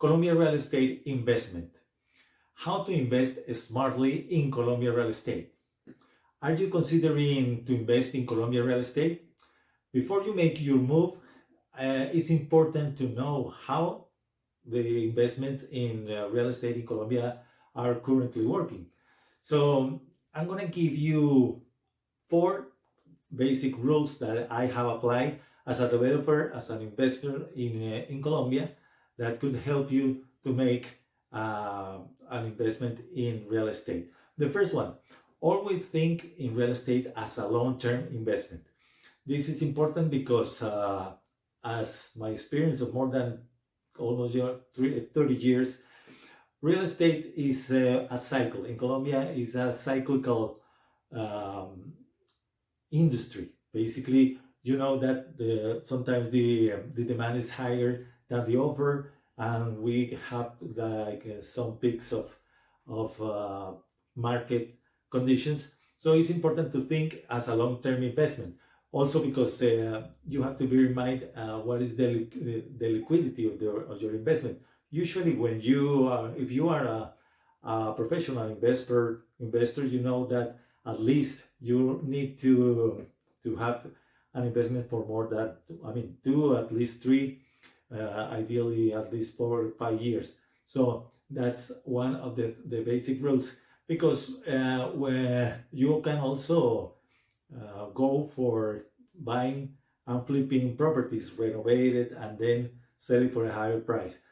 Colombia real estate investment. How to invest smartly in Colombia real estate. Are you considering to invest in Colombia real estate? Before you make your move, it's important to know how the investments in real estate in Colombia are currently working. So I'm going to give you 4 basic rules that I have applied as a developer, as an investor in Colombia, that could help you to make an investment in real estate. The first one, always think in real estate as a long-term investment. This is important because as my experience of more than almost 30 years, real estate is a cycle. In Colombia, is a cyclical um, industry. Basically, you know that sometimes the demand is higher than the offer, and we have like some peaks of market conditions. So it's important to think as a long-term investment. Also, because you have to bear in mind what is the liquidity of your investment. Usually, when you are, if you are a professional investor, you know that at least you need to have an investment for more than, I mean, 2, at least 3, ideally at least 4 or 5 years. So that's one of the basic rules, because where you can also go for buying and flipping properties, renovated and then sell it for a higher price.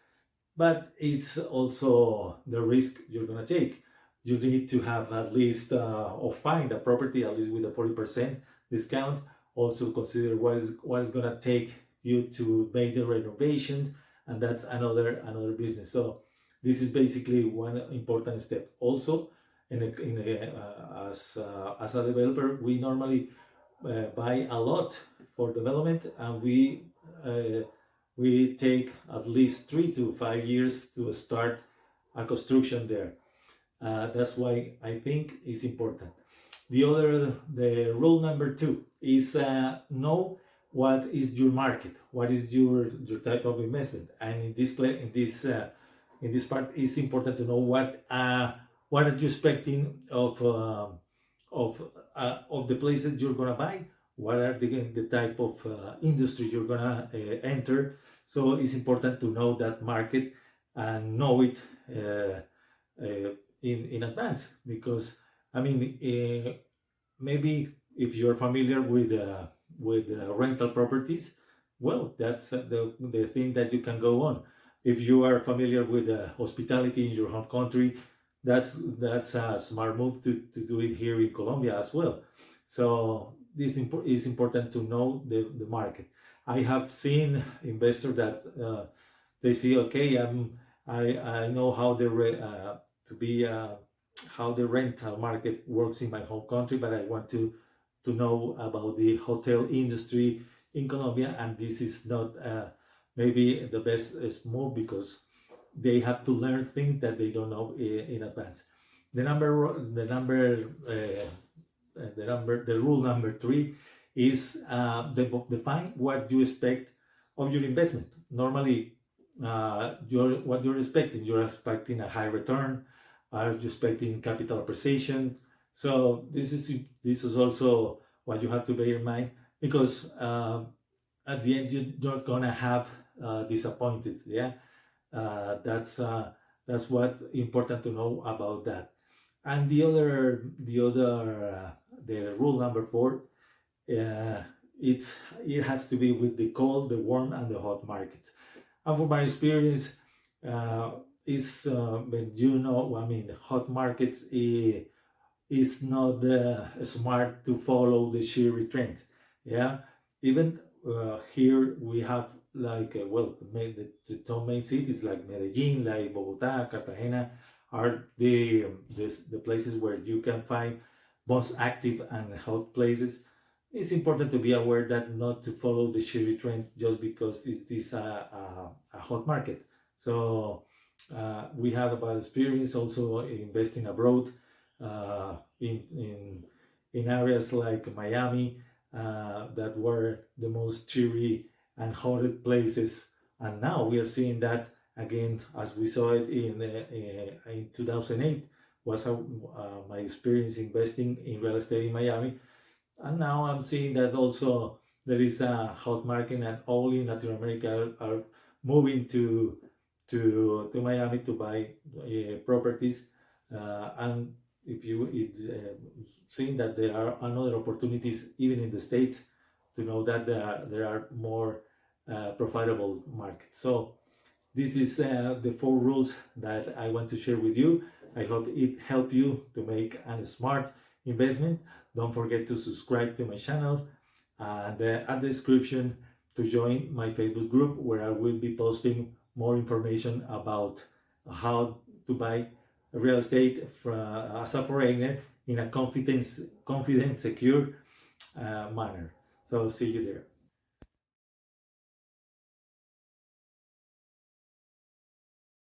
But it's also the risk you're gonna take. You need to have at least or find a property at least with a 40% discount. Also consider what is gonna take you to make the renovations, and that's another business. So this is basically one important step. Also, as a developer, we normally buy a lot for development, and we take at least 3 to 5 years to start a construction there. That's why I think it's important. The rule number 2 is know what is your market, what is your type of investment, and in this part, it's important to know what are you expecting of the places you're gonna buy, what are the type of industry you're gonna enter. So it's important to know that market and know it in advance, because I mean, maybe if you're familiar with rental properties, well, that's the thing that you can go on. If you are familiar with hospitality in your home country, that's a smart move to do it here in Colombia as well. So this is important to know the market. I have seen investors that they say, okay, I know how how the rental market works in my home country, but I want to know about the hotel industry in Colombia, and this is not maybe the best move, because they have to learn things that they don't know in advance. The rule number 3 is define what you expect of your investment. Normally, what you're expecting a high return. Are you expecting capital appreciation? So this is also what you have to bear in mind, because at the end you're not gonna have disappointed. Yeah, that's what important to know about that. And the rule number 4, it has to be with the cold, the warm, and the hot markets. And from my experience, is when you know, I mean, hot markets is not smart to follow the sheer trend. Yeah, even here we have like well, the two main cities like Medellin, like Bogota, Cartagena are the places where you can find most active and hot places. It's important to be aware that not to follow the sheer trend just because it's a hot market. So we had a bad experience also investing abroad in areas like Miami that were the most cheery and haunted places, and now we are seeing that Again, as we saw it in 2008, was my experience investing in real estate in Miami. And now I'm seeing that also there is a hot market, and all in Latin America are moving to Miami to buy properties. And if you seeing that there are another opportunities even in the States, to know that there are more profitable markets. So this is the 4 rules that I want to share with you. I hope it helped you to make a smart investment. Don't forget to subscribe to my channel and add the description to join my Facebook group, where I will be posting more information about how to buy real estate as a foreigner in a confident, secure manner. So see you there.